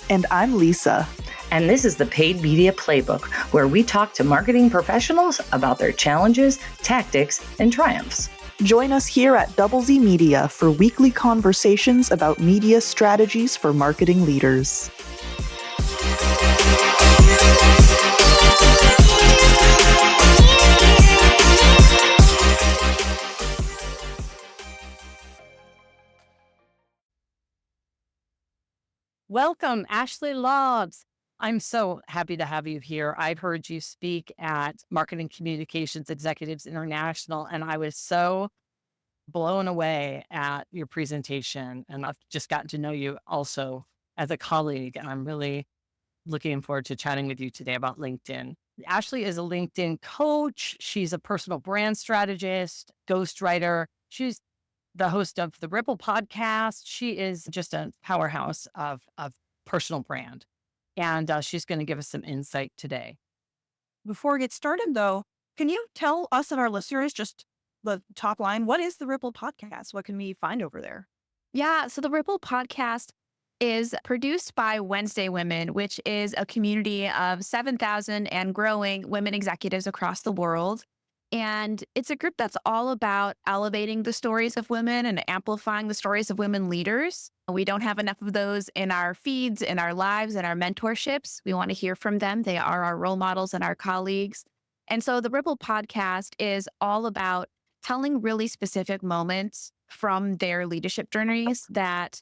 And I'm Lisa. And this is the Paid Media Playbook, where we talk to marketing professionals about their challenges, tactics, and triumphs. Join us here at Double Z Media for weekly conversations about media strategies for marketing leaders. Welcome, Ashley Laabs. I'm so happy to have you here. I've heard you speak at Marketing Communications Executives International, and I was so blown away at your presentation. And I've just gotten to know you also as a colleague, and I'm really looking forward to chatting with you today about LinkedIn. Ashley is a LinkedIn coach. She's a personal brand strategist, ghostwriter. She's the host of the Ripple podcast. She is just a powerhouse of personal brand. And she's going to give us some insight today. Before we get started, though, can you tell us and our listeners just the top line? What is the Ripple podcast? What can we find over there? Yeah, so the Ripple podcast is produced by Wednesday Women, which is a community of 7,000 and growing women executives across the world. And it's a group that's all about elevating the stories of women and amplifying the stories of women leaders. We don't have enough of those in our feeds, in our lives, and our mentorships. We want to hear from them. They are our role models and our colleagues. And so the Ripple podcast is all about telling really specific moments from their leadership journeys that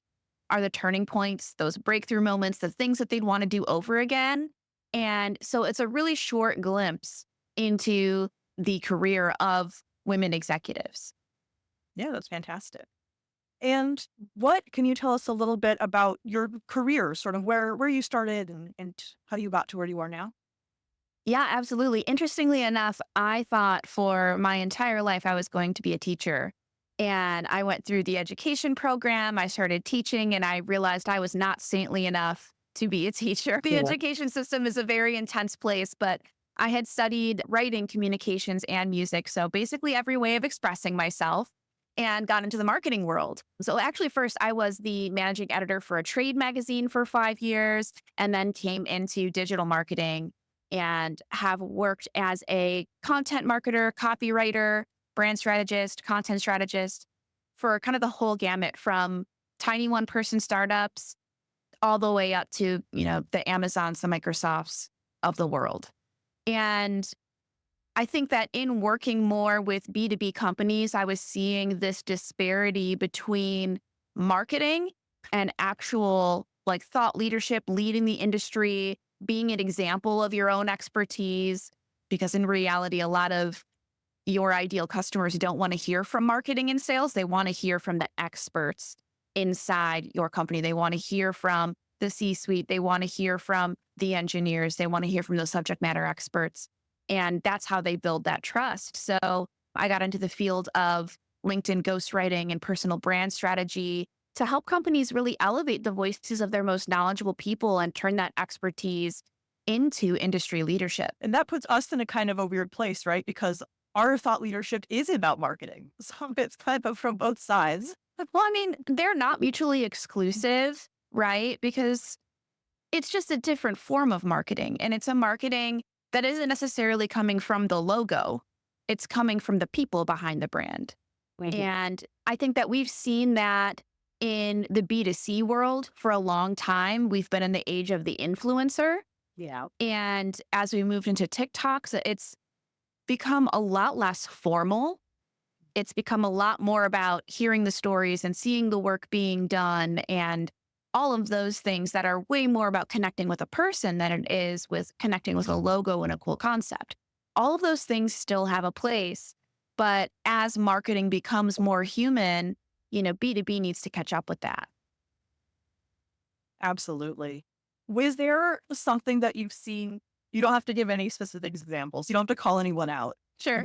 are the turning points, those breakthrough moments, the things that they'd want to do over again. And so it's a really short glimpse into the career of women executives. Yeah, that's fantastic. And what can you tell us a little bit about your career, sort of where you started and how you got to where you are now? Yeah, absolutely. Interestingly enough, I thought for my entire life I was going to be a teacher. And I went through the education program. I started teaching and I realized I was not saintly enough to be a teacher. The education system is a very intense place, but I had studied writing, communications, and music. So basically every way of expressing myself, and got into the marketing world. So actually first I was the managing editor for a trade magazine for 5 years, and then came into digital marketing and have worked as a content marketer, copywriter, brand strategist, content strategist for kind of the whole gamut from tiny one-person startups all the way up to, the Amazons, the Microsofts of the world. And I think that in working more with B2B companies, I was seeing this disparity between marketing and actual thought leadership, leading the industry, being an example of your own expertise. Because in reality, a lot of your ideal customers don't want to hear from marketing and sales. They want to hear from the experts inside your company. They want to hear from the C-suite. They want to hear from the engineers. They want to hear from the subject matter experts. And that's how they build that trust. So I got into the field of LinkedIn ghostwriting and personal brand strategy to help companies really elevate the voices of their most knowledgeable people and turn that expertise into industry leadership. And that puts us in a kind of a weird place, right? Because our thought leadership is about marketing. So it's kind of from both sides. Well, I mean, they're not mutually exclusive, right? Because it's just a different form of marketing. And it's a marketing that isn't necessarily coming from the logo. It's coming from the people behind the brand. Mm-hmm. And I think that we've seen that in the B2C world for a long time. We've been in the age of the influencer. Yeah. And as we moved into TikToks, it's become a lot less formal. It's become a lot more about hearing the stories and seeing the work being done and all of those things that are way more about connecting with a person than it is with connecting with a logo and a cool concept. All of those things still have a place, but as marketing becomes more human, B2B needs to catch up with that. Absolutely. Was there something that you've seen? You don't have to give any specific examples. You don't have to call anyone out. Sure.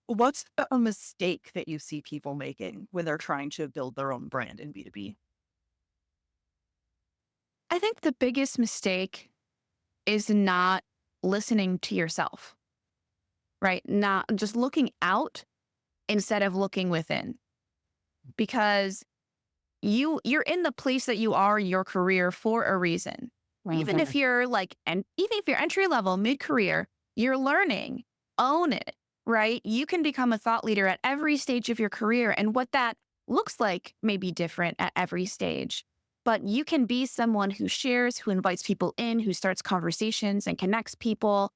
What's a mistake that you see people making when they're trying to build their own brand in B2B? I think the biggest mistake is not listening to yourself, right? Not just looking out instead of looking within. Because you're in the place that you are in your career for a reason. Even if you're even if you're entry level, mid career, you're learning, own it, right? You can become a thought leader at every stage of your career. And what that looks like may be different at every stage. But you can be someone who shares, who invites people in, who starts conversations and connects people.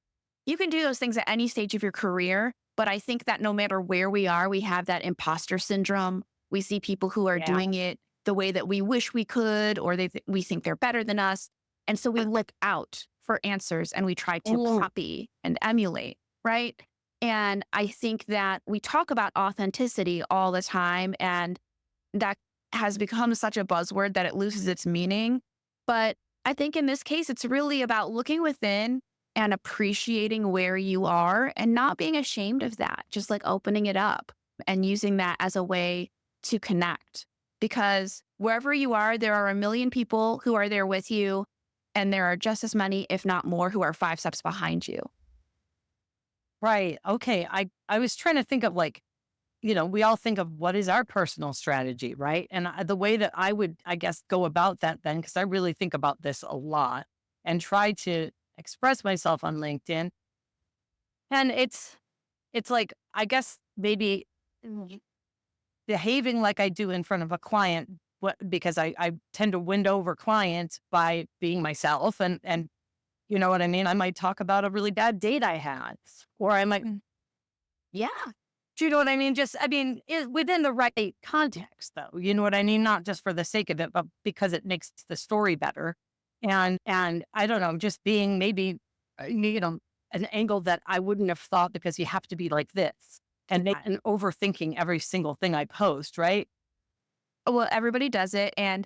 You can do those things at any stage of your career. But I think that no matter where we are, we have that imposter syndrome. We see people who are doing it the way that we wish we could, or we think they're better than us. And so we look out for answers and we try to copy and emulate, right? And I think that we talk about authenticity all the time, and that has become such a buzzword that it loses its meaning. But I think in this case, it's really about looking within and appreciating where you are and not being ashamed of that, just like opening it up and using that as a way to connect. Because wherever you are, there are a million people who are there with you, and there are just as many, if not more, who are 5 steps behind you. Right. Okay. I was trying to think of we all think of what is our personal strategy, right? And the way that I would, I guess, go about that then, because I really think about this a lot and try to express myself on LinkedIn. And it's like, I guess maybe behaving like I do in front of a client, because I tend to win over clients by being myself, and you know what I mean? I might talk about a really bad date I had, or I might, Yeah. do you know what I mean? Within the right context, though. You know what I mean? Not just for the sake of it, but because it makes the story better. And I don't know, just being maybe, an angle that I wouldn't have thought, because you have to be like this, and overthinking every single thing I post, right? Well, everybody does it. And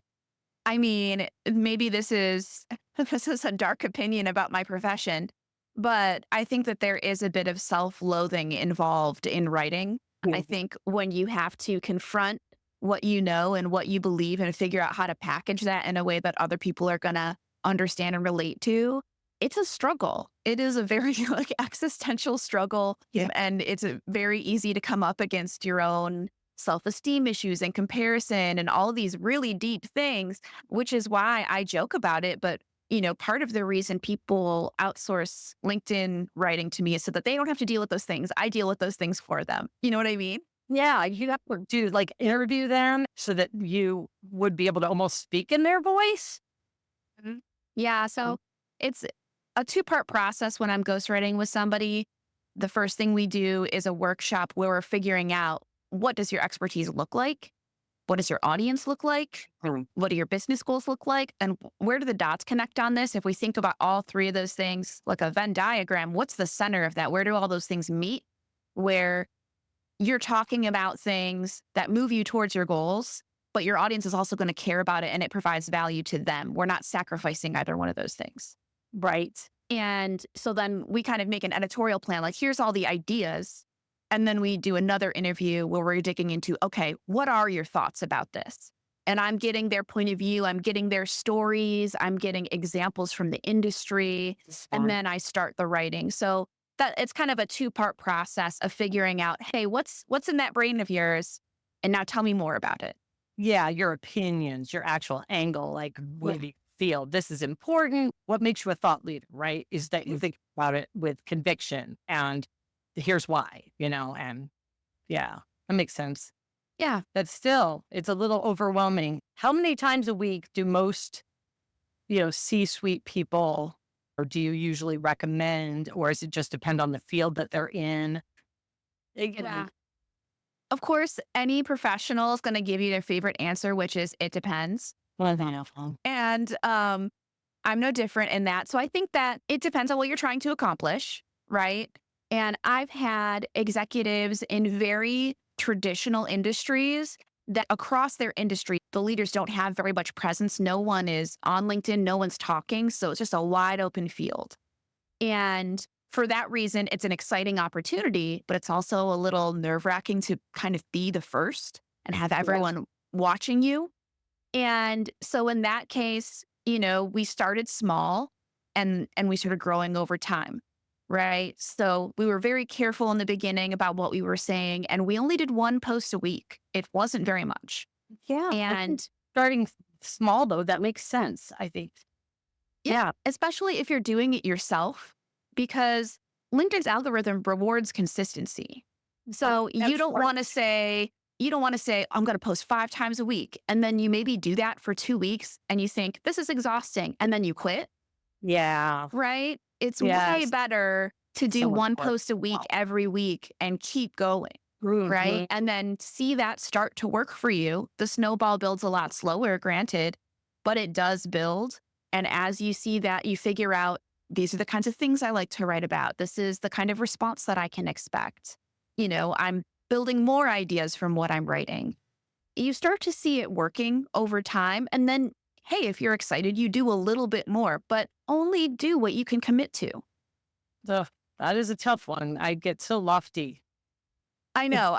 I mean, maybe this is a dark opinion about my profession, but I think that there is a bit of self-loathing involved in writing. I think when you have to confront what you know and what you believe and figure out how to package that in a way that other people are going to understand and relate to, it's a struggle. It is a very existential struggle. Yeah. And it's very easy to come up against your own self-esteem issues and comparison and all these really deep things, which is why I joke about it. But, part of the reason people outsource LinkedIn writing to me is so that they don't have to deal with those things. I deal with those things for them. You know what I mean? Yeah, you have to interview them so that you would be able to almost speak in their voice. Yeah. So it's a 2-part process when I'm ghostwriting with somebody. The first thing we do is a workshop where we're figuring out, what does your expertise look like? What does your audience look like? What do your business goals look like? And where do the dots connect on this? If we think about all 3 of those things, like a Venn diagram, what's the center of that? Where do all those things meet? Where you're talking about things that move you towards your goals, but your audience is also going to care about it and it provides value to them. We're not sacrificing either one of those things. Right. And so then we kind of make an editorial plan, like, here's all the ideas. And then we do another interview where we're digging into, okay, what are your thoughts about this? And I'm getting their point of view. I'm getting their stories. I'm getting examples from the industry. And then I start the writing. So that it's kind of a 2-part process of figuring out, hey, what's in that brain of yours? And now tell me more about it. Yeah, your opinions, your actual angle, like what do you feel this is important? What makes you a thought leader, right? Is that you think about it with conviction, and here's why, and yeah, that makes sense. Yeah. But still, it's a little overwhelming. How many times a week do most, C-suite people, or do you usually recommend, or does it just depend on the field that they're in? Yeah. Of course, any professional is going to give you their favorite answer, which is it depends. And I'm no different in that. So I think that it depends on what you're trying to accomplish, right? And I've had executives in very traditional industries that across their industry, the leaders don't have very much presence. No one is on LinkedIn. No one's talking. So it's just a wide open field. And for that reason, it's an exciting opportunity, but it's also a little nerve-wracking to kind of be the first and have everyone watching you. And so in that case, we started small and we started growing over time, right? So we were very careful in the beginning about what we were saying, and we only did 1 post a week. It wasn't very much. Yeah. And starting small, though, that makes sense, I think. Yeah. Especially if you're doing it yourself, because LinkedIn's algorithm rewards consistency. So you don't want to say, I'm going to post 5 times a week. And then you maybe do that for 2 weeks and you think this is exhausting. And then you quit, Yeah. right? It's way Yes. better to do So one important. post a week Wow. every week and keep going, Mhm. right? And then see that start to work for you. The snowball builds a lot slower, granted, but it does build. And as you see that, you figure out these are the kinds of things I like to write about. This is the kind of response that I can expect. I'm building more ideas from what I'm writing. You start to see it working over time. And then, hey, if you're excited, you do a little bit more, but only do what you can commit to. Ugh, that is a tough one. I get so lofty. I know.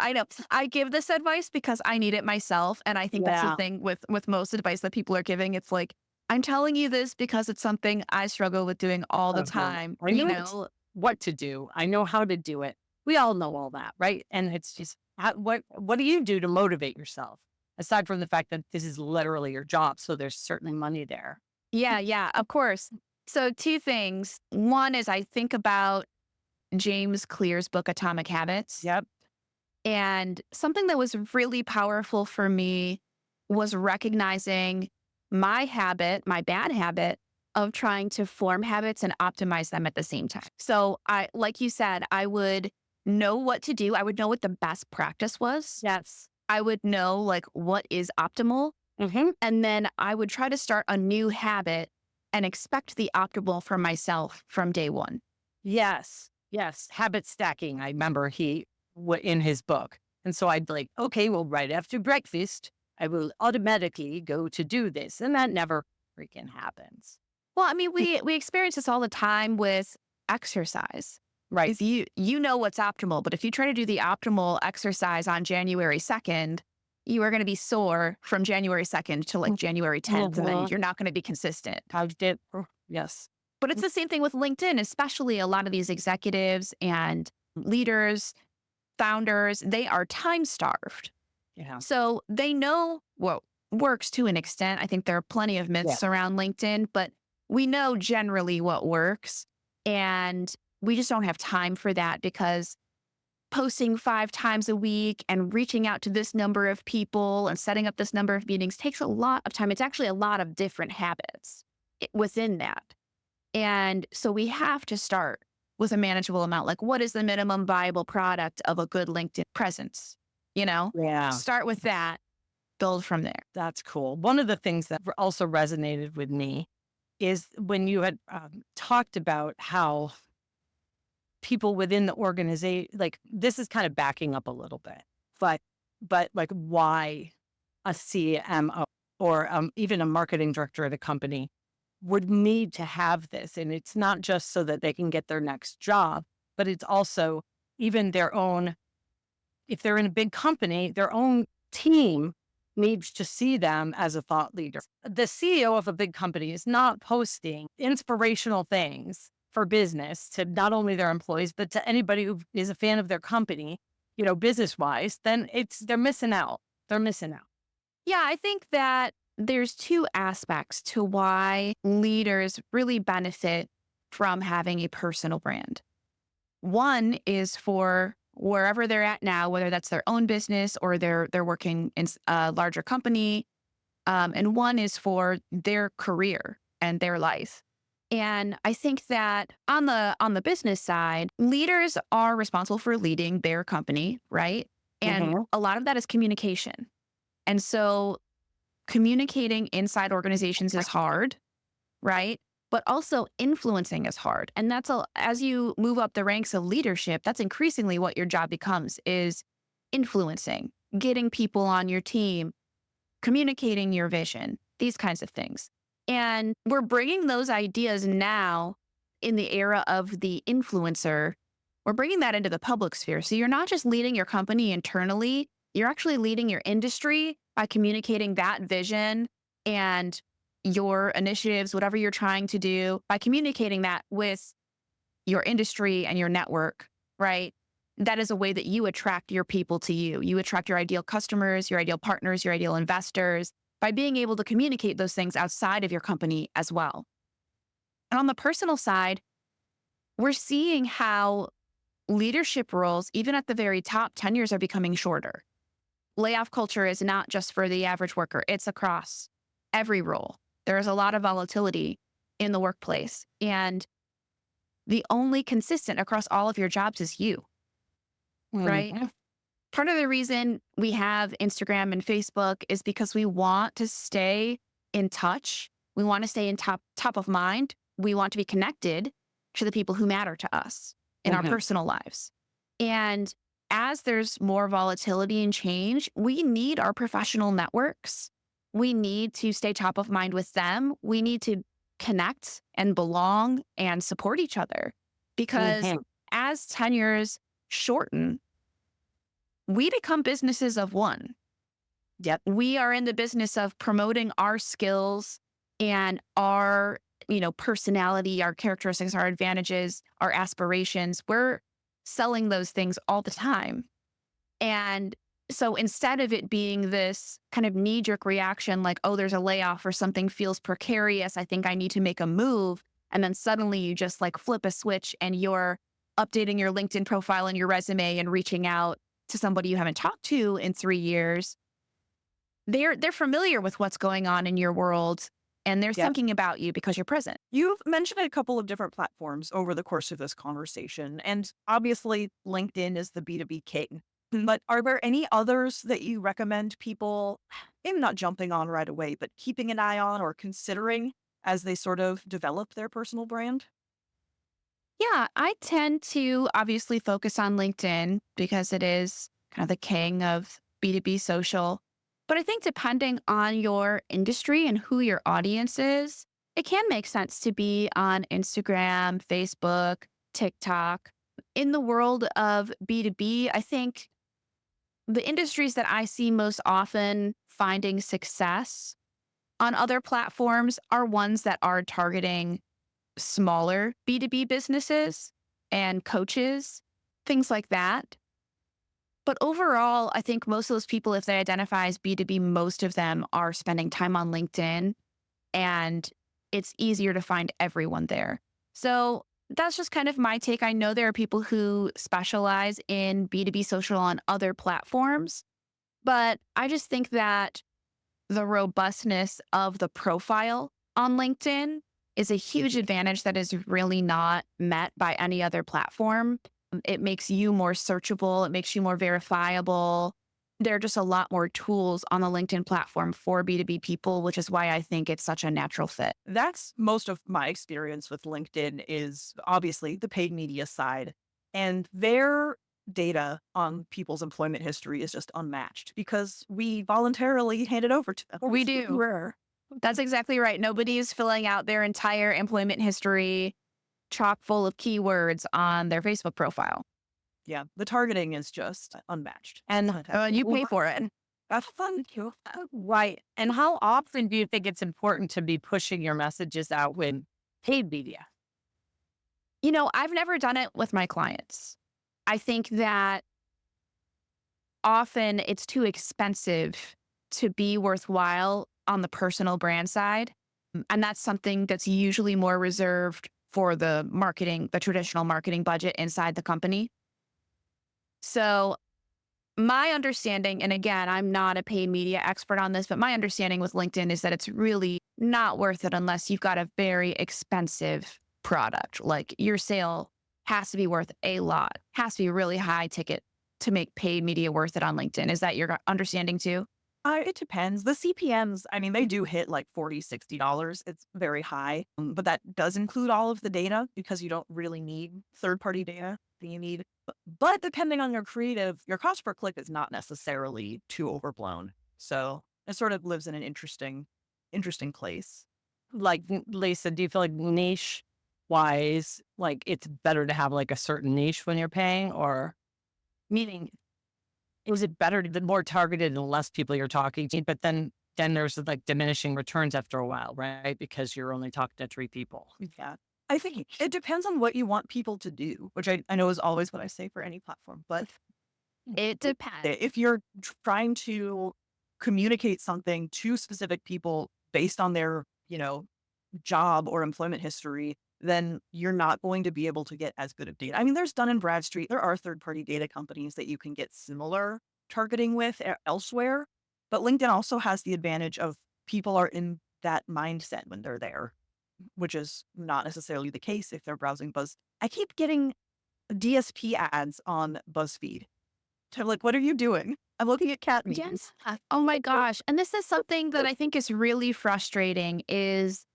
I give this advice because I need it myself. And I think that's the Yeah. thing with most advice that people are giving. It's like, I'm telling you this because it's something I struggle with doing all the time. I know what to do. I know how to do it. We all know all that, right? And it's just, what do you do to motivate yourself? Aside from the fact that this is literally your job, so there's certainly money there. Yeah, of course. So 2 things. One is I think about James Clear's book, Atomic Habits. Yep. And something that was really powerful for me was recognizing my bad habit of trying to form habits and optimize them at the same time. So like you said, I would know what to do. I would know what the best practice was. Yes. I would know like what is optimal. Mm-hmm. And then I would try to start a new habit and expect the optimal for myself from day one. Yes. Habit stacking. I remember in his book. And so I'd like, okay, well, right after breakfast, I will automatically go to do this. And that never freaking happens. Well, I mean, we experience this all the time with exercise. Right. If you know what's optimal, but if you try to do the optimal exercise on January 2nd, you are going to be sore from January 2nd to like January 10th, and then you're not going to be consistent. Yes. But it's the same thing with LinkedIn, especially a lot of these executives and leaders, founders, they are time starved. Yeah. So they know what works to an extent. I think there are plenty of myths around LinkedIn, but we know generally what works. And we just don't have time for that because posting 5 times a week and reaching out to this number of people and setting up this number of meetings takes a lot of time. It's actually a lot of different habits within that. And so we have to start with a manageable amount. Like, what is the minimum viable product of a good LinkedIn presence? Yeah. Start with that, build from there. That's cool. One of the things that also resonated with me is when you had talked about how people within the organization, like this is kind of backing up a little bit, but like why a CMO or even a marketing director at a company would need to have this. And it's not just so that they can get their next job, but it's also even their own, if they're in a big company, their own team needs to see them as a thought leader. The CEO of a big company is not posting inspirational things for business to not only their employees, but to anybody who is a fan of their company, business wise, then they're missing out. Yeah, I think that there's 2 aspects to why leaders really benefit from having a personal brand. One is for wherever they're at now, whether that's their own business or they're working in a larger company. And one is for their career and their life. And I think that on the business side, leaders are responsible for leading their company, right? And a lot of that is communication. And so communicating inside organizations is hard, right? But also influencing is hard. And as you move up the ranks of leadership, that's increasingly what your job becomes, is influencing, getting people on your team, communicating your vision, these kinds of things. And we're bringing those ideas now in the era of the influencer. We're bringing that into the public sphere. So you're not just leading your company internally, you're actually leading your industry by communicating that vision and your initiatives, whatever you're trying to do, by communicating that with your industry and your network, right? That is a way that you attract your people to you. You attract your ideal customers, your ideal partners, your ideal investors. by being able to communicate those things outside of your company as well. And on the personal side, we're seeing how leadership roles, even at the very top, tenures are becoming shorter. Layoff culture is not just for the average worker, it's across every role. There is a lot of volatility in the workplace. And the only consistent across all of your jobs is you, right? Mhm. Part of the reason we have Instagram and Facebook is because we want to stay in touch. We want to stay in top of mind. We want to be connected to the people who matter to us in our Mhm. personal lives. And as there's more volatility and change, we need our professional networks. We need to stay top of mind with them. We need to connect and belong and support each other because Mhm. as tenures shorten, we become businesses of one. Yep. We are in the business of promoting our skills and our, personality, our characteristics, our advantages, our aspirations. We're selling those things all the time. And so instead of it being this kind of knee-jerk reaction like, oh, there's a layoff or something feels precarious, I think I need to make a move. And then suddenly you just like flip a switch and you're updating your LinkedIn profile and your resume and reaching out to somebody you haven't talked to in 3 years. They're familiar with what's going on in your world and they're Yeah. thinking about you because you're present. You've mentioned a couple of different platforms over the course of this conversation, and obviously LinkedIn is the B2B king. But are there any others that you recommend people, maybe not jumping on right away, but keeping an eye on or considering as they sort of develop their personal brand? Yeah, I tend to obviously focus on LinkedIn because it is kind of the king of B2B social. But I think depending on your industry and who your audience is, it can make sense to be on Instagram, Facebook, TikTok. In the world of B2B, I think the industries that I see most often finding success on other platforms are ones that are targeting smaller B2B businesses and coaches, things like that. But overall, I think most of those people, if they identify as B2B, most of them are spending time on LinkedIn and it's easier to find everyone there. So that's just kind of my take. I know there are people who specialize in B2B social on other platforms, but I just think that the robustness of the profile on LinkedIn is a huge advantage that is really not met by any other platform. It makes you more searchable, it makes you more verifiable. There are just a lot more tools on the LinkedIn platform for B2B people, which is why I think it's such a natural fit. That's most of my experience with LinkedIn is obviously the paid media side. And their data on people's employment history is just unmatched because we voluntarily hand it over to them. We It's do. rare. That's exactly right. Nobody's filling out their entire employment history chock full of keywords on their Facebook profile. Yeah, the targeting is just unmatched. And You pay for it. That's fun too. right. And how often do you think it's important to be pushing your messages out with paid media? I've never done it with my clients. I think that often it's too expensive to be worthwhile on the personal brand side. And that's something that's usually more reserved for the traditional marketing budget inside the company. So my understanding, and again, I'm not a paid media expert on this, but my understanding with LinkedIn is that it's really not worth it unless you've got a very expensive product. Like your sale has to be worth a lot, has to be really high ticket to make paid media worth it on LinkedIn. Is that your understanding too? It depends. The CPMs, I mean, they do hit like $40, $60. It's very high, but that does include all of the data because you don't really need third-party data. You need, but depending on your creative, your cost per click is not necessarily too overblown. So it sort of lives in an interesting place. Like Lisa, do you feel like niche wise, like it's better to have like a certain niche when you're paying, or meaning is it better to be more targeted and less people you're talking to? But then there's like diminishing returns after a while, right? Because you're only talking to 3 people. Yeah. I think it depends on what you want people to do, which I know is always what I say for any platform. But It depends. if you're trying to communicate something to specific people based on their, job or employment history, then you're not going to be able to get as good of data. I mean, there's Dun& and Bradstreet. There are third-party data companies that you can get similar targeting with elsewhere. But LinkedIn also has the advantage of people are in that mindset when they're there, which is not necessarily the case if they're browsing Buzz. I keep getting DSP ads on BuzzFeed. So I'm like, what are you doing? I'm looking at cat memes. Yes. Oh my gosh. And this is something that I think is really frustrating is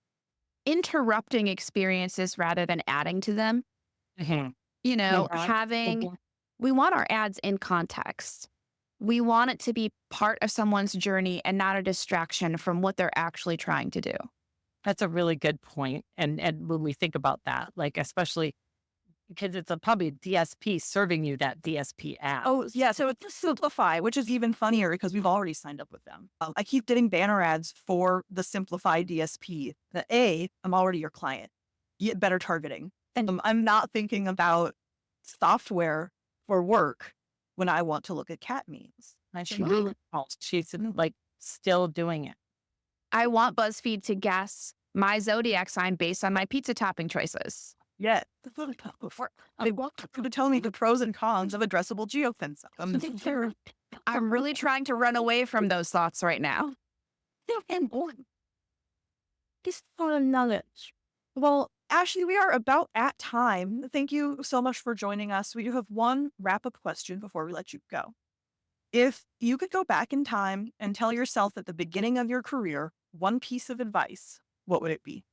interrupting experiences rather than adding to them. Mhm. We want our ads in context. We want it to be part of someone's journey and not a distraction from what they're actually trying to do. That's a really good point. And when we think about that, like especially because it's probably a DSP serving you that DSP ad. Oh, yeah. So it's Simplify, which is even funnier because we've already signed up with them. I keep getting banner ads for the Simplify DSP. I'm already your client. You get better targeting. And I'm not thinking about software for work when I want to look at cat memes. She's like still doing it. I want BuzzFeed to guess my zodiac sign based on my pizza topping choices. Yeah. They walked through to tell me the pros and cons of addressable geofencing. I'm really trying to run away from those thoughts right now. This fun knowledge. Well, Ashley, we are about at time. Thank you so much for joining us. We do have one wrap-up question before we let you go. If you could go back in time and tell yourself at the beginning of your career one piece of advice, what would it be?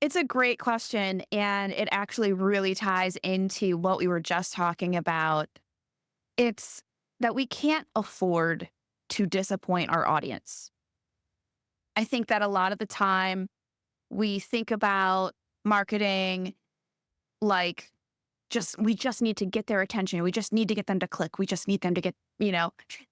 It's a great question, and it actually really ties into what we were just talking about. It's that we can't afford to disappoint our audience. I think that a lot of the time we think about marketing like we just need to get their attention. We just need to get them to click. We just need them to get,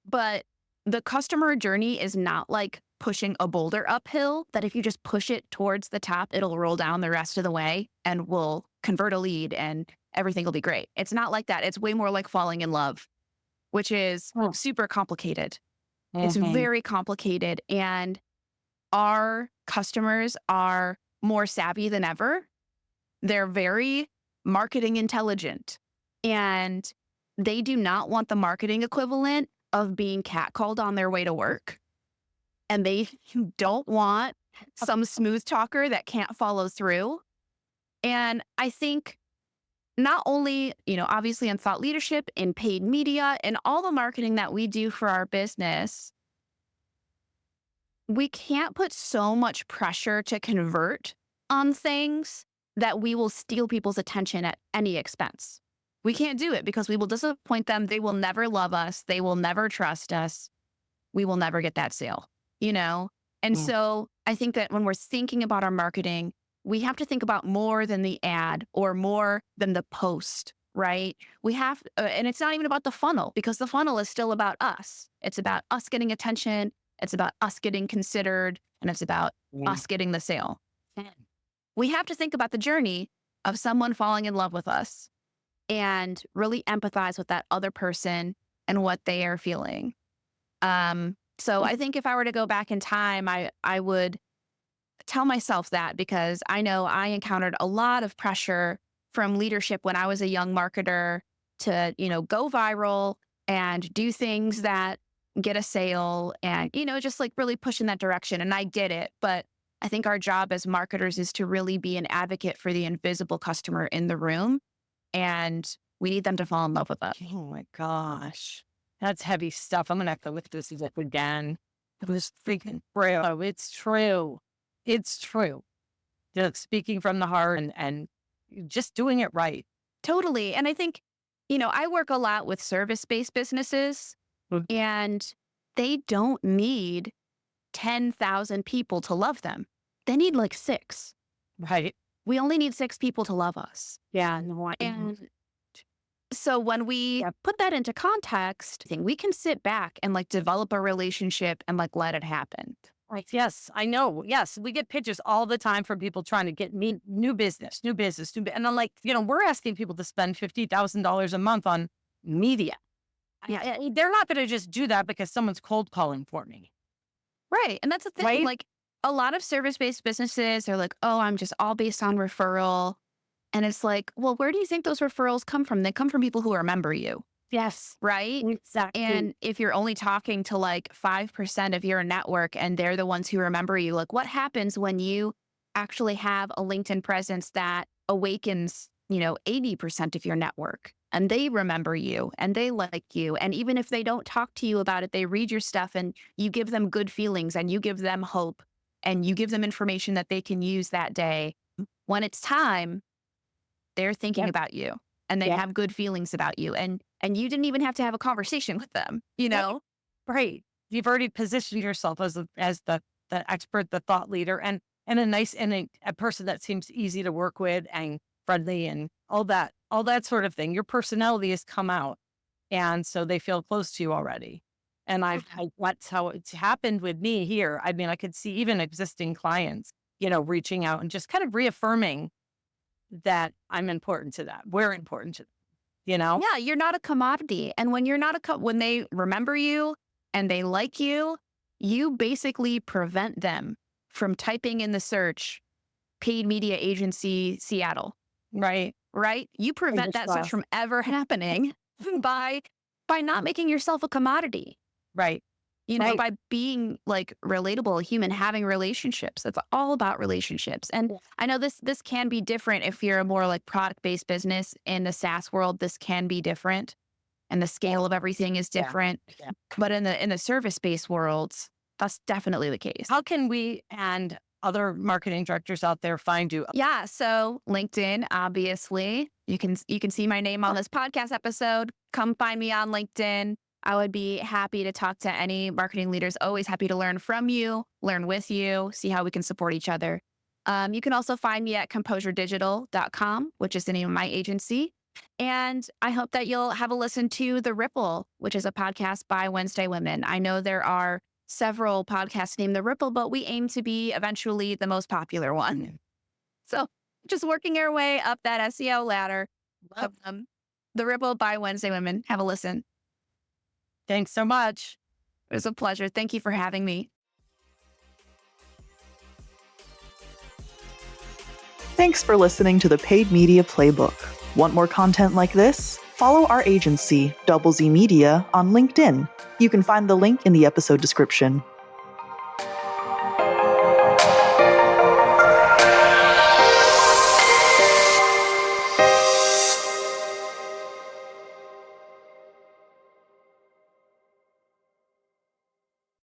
but the customer journey is not like pushing a boulder uphill that if you just push it towards the top, it'll roll down the rest of the way and will convert a lead and everything will be great. It's not like that. It's way more like falling in love, which is super complicated. It's very complicated. And our customers are more savvy than ever. They're very marketing intelligent, and they do not want the marketing equivalent of being catcalled on their way to work. And they don't want some smooth talker that can't follow through. And I think not only, obviously in thought leadership, in paid media, and all the marketing that we do for our business, we can't put so much pressure to convert on things that we will steal people's attention at any expense. We can't do it because we will disappoint them. They will never love us. They will never trust us. We will never get that sale, And so I think that when we're thinking about our marketing, we have to think about more than the ad or more than the post, right? We have, and it's not even about the funnel because the funnel is still about us. It's about us getting attention. It's about us getting considered, and it's about us getting the sale. We have to think about the journey of someone falling in love with us and really empathize with that other person and what they are feeling. So I think if I were to go back in time, I would tell myself that because I know I encountered a lot of pressure from leadership when I was a young marketer to, go viral and do things that get a sale and, just like really push in that direction. And I did it. But I think our job as marketers is to really be an advocate for the invisible customer in the room. And we need them to fall in love with us. Oh my gosh. That's heavy stuff. I'm going to have to lift this up again. It was freaking real. Oh, it's true. It's true. Just speaking from the heart and just doing it right. Totally. And I think, I work a lot with service-based businesses and they don't need 10,000 people to love them. They need like 6. Right. We only need 6 people to love us. Yeah. No, and so when we put that into context, we can sit back and like develop a relationship and like let it happen. Right. Yes, I know. Yes, we get pitches all the time from people trying to get me new business. And I'm like, we're asking people to spend $50,000 a month on media. Yeah. They're not going to just do that because someone's cold calling for me. Right. And that's the thing. Right? Like a lot of service-based businesses are like, oh, I'm just all based on referral. And it's like, well, where do you think those referrals come from? They come from people who remember you, Yes. right? Exactly. And if you're only talking to like 5% of your network and they're the ones who remember you, like what happens when you actually have a LinkedIn presence that awakens, 80% of your network and they remember you and they like you. And even if they don't talk to you about it, they read your stuff and you give them good feelings and you give them hope and you give them information that they can use that day. When it's time, they're thinking Yep. about you and they Yep. have good feelings about you. And you didn't even have to have a conversation with them, Right. You've already positioned yourself as the expert, the thought leader, and a nice and a person that seems easy to work with and friendly and all that sort of thing. Your personality has come out, and so they feel close to you already. And that's how it's happened with me here. I mean, I could see even existing clients, reaching out and just kind of reaffirming that I'm important to them. We're important to them. Yeah, you're not a commodity. And when you're not when they remember you and they like you, you basically prevent them from typing in the search paid media agency Seattle, Right. right? You prevent that search crossed. from ever happening by not making yourself a commodity. Right. By Right. being like relatable, human, having relationships. It's all about relationships. And Yeah. I know this can be different if you're a more like product-based business. In the SaaS world, this can be different and the scale of everything is Yeah. different. Yeah. But in the service-based worlds, that's definitely the case. How can we and other marketing directors out there find you? Yeah, so LinkedIn, obviously. You can see my name on this podcast episode. Come find me on LinkedIn. I would be happy to talk to any marketing leaders. Always happy to learn from you, learn with you, see how we can support each other. You can also find me at composuredigital.com, which is the name of my agency. And I hope that you'll have a listen to The Ripple, which is a podcast by Wednesday Women. I know there are several podcasts named The Ripple, but we aim to be eventually the most popular one. So just working our way up that SEO ladder. The Ripple by Wednesday Women. Have a listen. Thanks so much. It was a pleasure. Thank you for having me. Thanks for listening to the Paid Media Playbook. Want more content like this? Follow our agency, Double Z Media, on LinkedIn. You can find the link in the episode description.